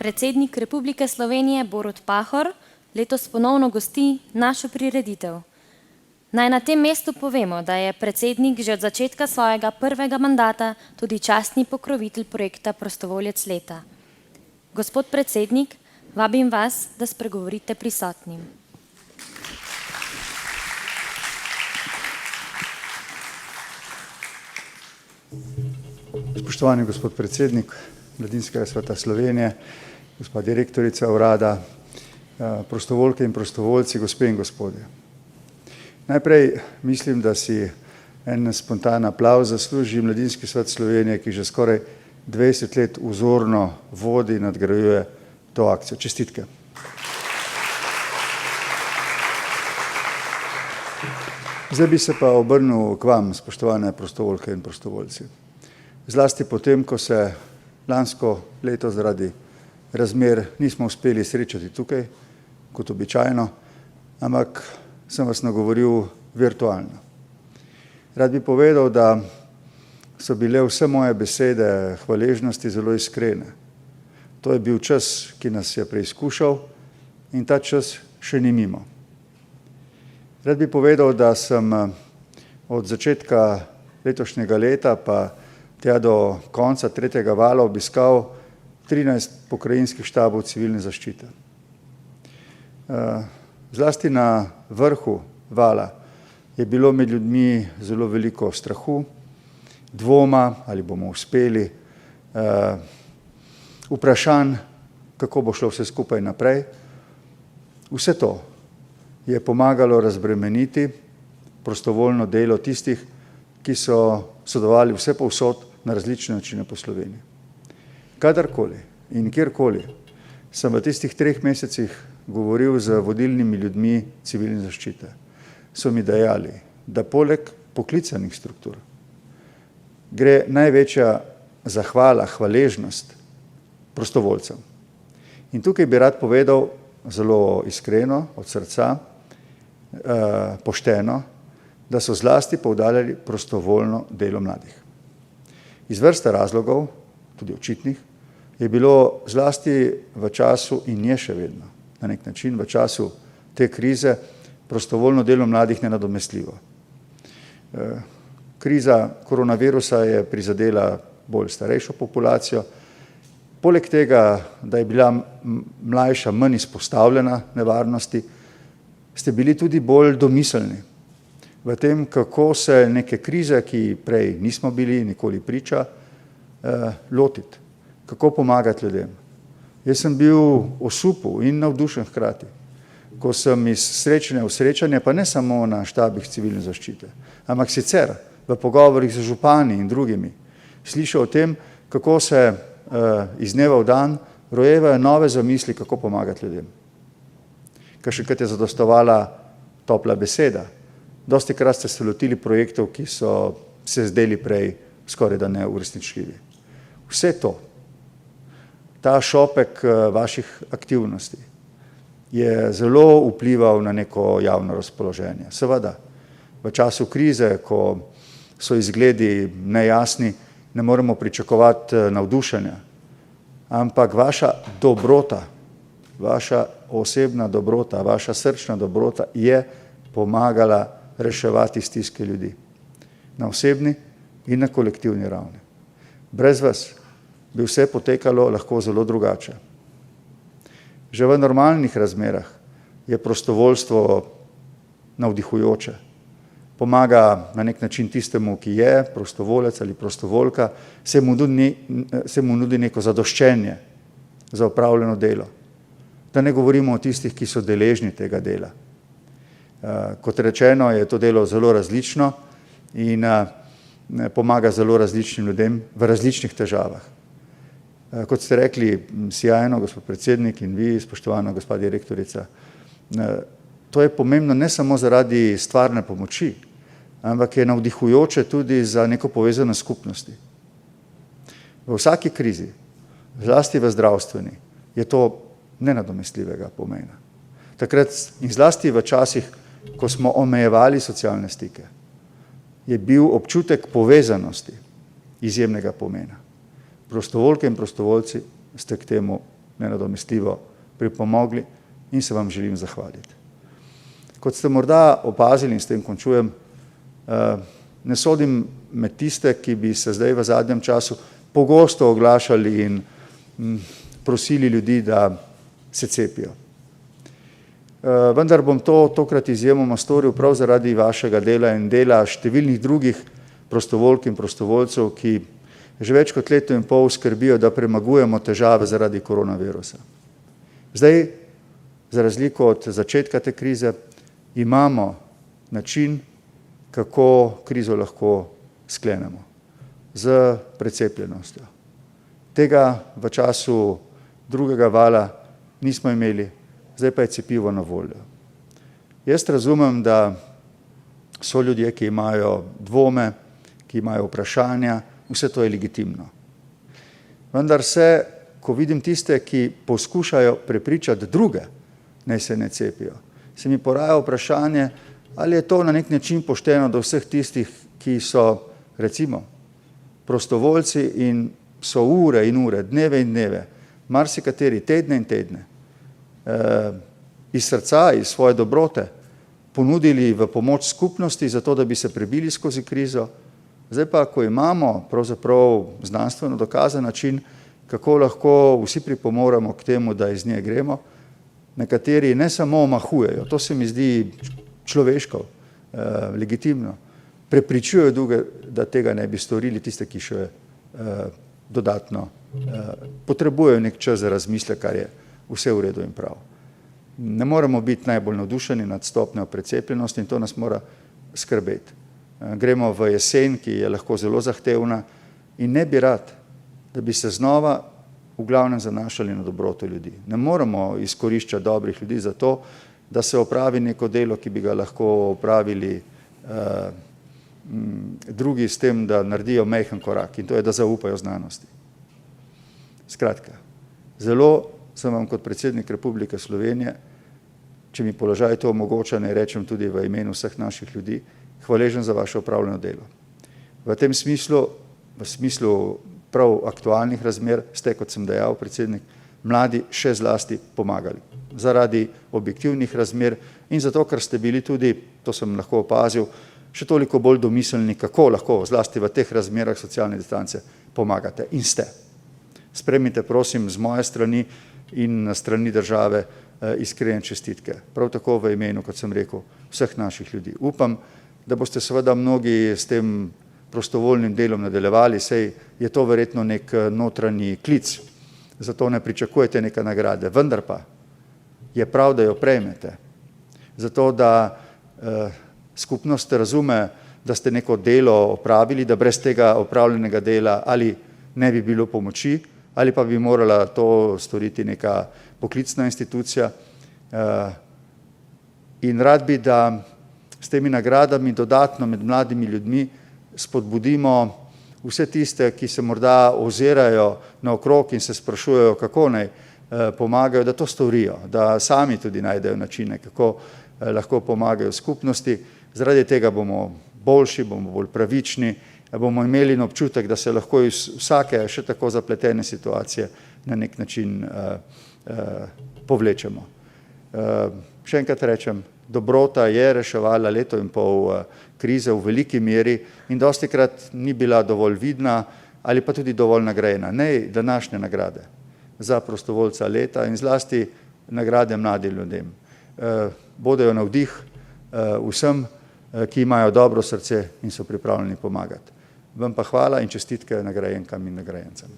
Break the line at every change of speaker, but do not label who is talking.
Predsednik Republike Slovenije Borut Pahor letos ponovno gosti našo prireditev. Naj na tem mestu povemo, da je predsednik že od začetka svojega prvega mandata tudi častni pokrovitelj projekta Prostovoljec leta. Gospod predsednik, vabim vas, da spregovorite prisotnim.
Spoštovani gospod predsednik Mladinskega sveta Slovenije, gospa direktorica urada, prostovoljke in prostovoljci, gospe in gospodje. Najprej mislim, da si en spontan aplavz zasluži Mladinski svet Slovenije, ki že skoraj 20 let vzorno vodi in nadgrajuje to akcijo. Čestitke. Zdaj bi se pa obrnil k vam, spoštovane prostovoljke in prostovoljci. Zlasti potem, ko se lansko leto zaradi razmer nismo uspeli srečati tukaj, kot običajno, ampak sem vas nagovoril virtualno. Rad bi povedal, da so bile vse moje besede hvaležnosti zelo iskrene. To je bil čas, ki nas je preizkušal in ta čas še ni mimo. Rad bi povedal, da sem od začetka letošnjega leta pa tja do konca tretjega vala obiskal 13 pokrajinskih štabov civilne zaščite. Zlasti na vrhu vala je bilo med ljudmi zelo veliko strahu, dvoma, ali bomo uspeli, vprašanj, kako bo šlo vse skupaj naprej. Vse to je pomagalo razbremeniti prostovoljno delo tistih, ki so sodelovali vse povsod na različne načine po Sloveniji. Kadarkoli in kjerkoli sem v tistih 3 mesecih govoril z vodilnimi ljudmi civilne zaščite, so mi dejali, da poleg poklicanih struktur gre največja zahvala, hvaležnost prostovoljcem. In tukaj bi rad povedal zelo iskreno, od srca, pošteno, da so zlasti poudarjali prostovoljno delo mladih. Iz vrste razlogov, tudi očitnih, je bilo zlasti v času in je še vedno, na nek način v času te krize, prostovoljno delo mladih nenadomestljivo. Kriza koronavirusa je prizadela bolj starejšo populacijo. Poleg tega, da je bila mlajša manj izpostavljena nevarnosti, ste bili tudi bolj domiselni v tem, kako se neke krize, ki prej nismo bili nikoli priča, lotiti, kako pomagati ljudem. Jaz sem bil osupel in navdušen hkrati, ko sem iz srečanja v srečanje, pa ne samo na štabih civilne zaščite, ampak sicer v pogovorih z župani in drugimi, slišal o tem, kako se iz dneva v dan rojevajo nove zamisli, kako pomagati ljudem. Kakšenkrat je zadostovala topla beseda. Dostikrat ste se lotili projektov, ki so se zdeli prej skoraj da neuresničljivi. Vse to, ta šopek vaših aktivnosti je zelo vplival na neko javno razpoloženje. Seveda, v času krize, ko so izgledi nejasni, ne moremo pričakovati navdušenja, ampak vaša dobrota, vaša osebna dobrota, vaša srčna dobrota je pomagala reševati stiske ljudi na osebni in na kolektivni ravni. Brez vas bi vse potekalo lahko zelo drugače. Že v normalnih razmerah je prostovoljstvo navdihujoče. Pomaga na nek način tistemu, ki je prostovoljec ali prostovoljka, se mu nudi neko zadoščenje za opravljeno delo. Da ne govorimo o tistih, ki so deležni tega dela. Kot rečeno, je to delo zelo različno in pomaga zelo različnim ljudem v različnih težavah. Kot ste rekli, sijajno, gospod predsednik, in vi, spoštovana gospa direktorica, to je pomembno ne samo zaradi stvarne pomoči, ampak je navdihujoče tudi za neko povezanost skupnosti. V vsaki krizi, zlasti v zdravstveni, je to nenadomestljivega pomena. Takrat in zlasti v časih, ko smo omejevali socialne stike, je bil občutek povezanosti izjemnega pomena. Prostovoljke in prostovoljci ste k temu nenadomestljivo pripomogli in se vam želim zahvaliti. Kot ste morda opazili, in s tem končujem, ne sodim med tiste, ki bi se zdaj v zadnjem času pogosto oglašali in prosili ljudi, da se cepijo. Vendar bom to tokrat izjemoma storil prav zaradi vašega dela in dela številnih drugih prostovoljk in prostovoljcev, ki že več kot leto in pol skrbijo, da premagujemo težave zaradi koronavirusa. Zdaj, za razliko od začetka te krize, imamo način, kako krizo lahko sklenemo z precepljenostjo. Tega v času drugega vala nismo imeli, zdaj pa je cepivo na voljo. Jaz razumem, da so ljudje, ki imajo dvome, ki imajo vprašanja, vse to je legitimno. Vendar se, ko vidim tiste, ki poskušajo prepričati druge, naj se ne cepijo, se mi poraja vprašanje, ali je to na nek način pošteno do vseh tistih, ki so, recimo, prostovoljci in so ure in ure, dneve in dneve, marsikateri tedne in tedne, iz srca, iz svoje dobrote, ponudili v pomoč skupnosti, zato da bi se prebili skozi krizo. Zdaj pa, ko imamo pravzaprav znanstveno dokazan način, kako lahko vsi pripomoremo k temu, da iz nje gremo, nekateri ne samo omahujejo, to se mi zdi človeško, legitimno, prepričujejo druge, da tega ne bi storili, tiste, ki še dodatno potrebujejo nek čas za razmislek, kar je vse v redu in prav. Ne moremo biti najbolj navdušeni nad stopnjo precepljenosti in to nas mora skrbeti. Gremo v jesen, ki je lahko zelo zahtevna in ne bi rad, da bi se znova v glavnem zanašali na dobroto ljudi. Ne moremo izkoriščati dobrih ljudi za to, da se opravi neko delo, ki bi ga lahko opravili drugi s tem, da naredijo majhen korak in to je, da zaupajo znanosti. Skratka, zelo sem vam kot predsednik Republike Slovenije, če mi položaj to omogoča, ne rečem tudi v imenu vseh naših ljudi, hvaležen za vaše opravljeno delo. V tem smislu, v smislu prav aktualnih razmer, ste, kot sem dejal, predsednik, mladi še zlasti pomagali. Zaradi objektivnih razmer in zato, ker ste bili tudi, to sem lahko opazil, še toliko bolj domiselni, kako lahko zlasti v teh razmerah socialne distance pomagate. In ste. Sprejmite, prosim, z moje strani in na strani države iskrene čestitke. Prav tako v imenu, kot sem rekel, vseh naših ljudi. Upam, da boste seveda mnogi s tem prostovoljnim delom nadaljevali, saj je to verjetno nek notranji klic, zato ne pričakujete neke nagrade, vendar pa je prav, da jo prejmete, zato da skupnost razume, da ste neko delo opravili, da brez tega opravljenega dela ali ne bi bilo pomoči, ali pa bi morala to storiti neka poklicna institucija. In rad bi, da s temi nagradami dodatno med mladimi ljudmi spodbudimo vse tiste, ki se morda ozirajo naokrog in se sprašujejo, kako naj pomagajo, da to storijo, da sami tudi najdejo načine, kako lahko pomagajo skupnosti. Zaradi tega bomo boljši, bomo bolj pravični, bomo imeli občutek, da se lahko iz vsake še tako zapletene situacije na nek način povlečemo. Še enkrat rečem, dobrota je reševala leto in pol krize v veliki meri in dostikrat ni bila dovolj vidna ali pa tudi dovolj nagrajena. Ne današnje nagrade za prostovoljca leta in zlasti nagrade mladim ljudem. Bodejo navdih vsem, ki imajo dobro srce in so pripravljeni pomagati. Vam pa hvala in čestitke nagrajenkam in nagrajencem.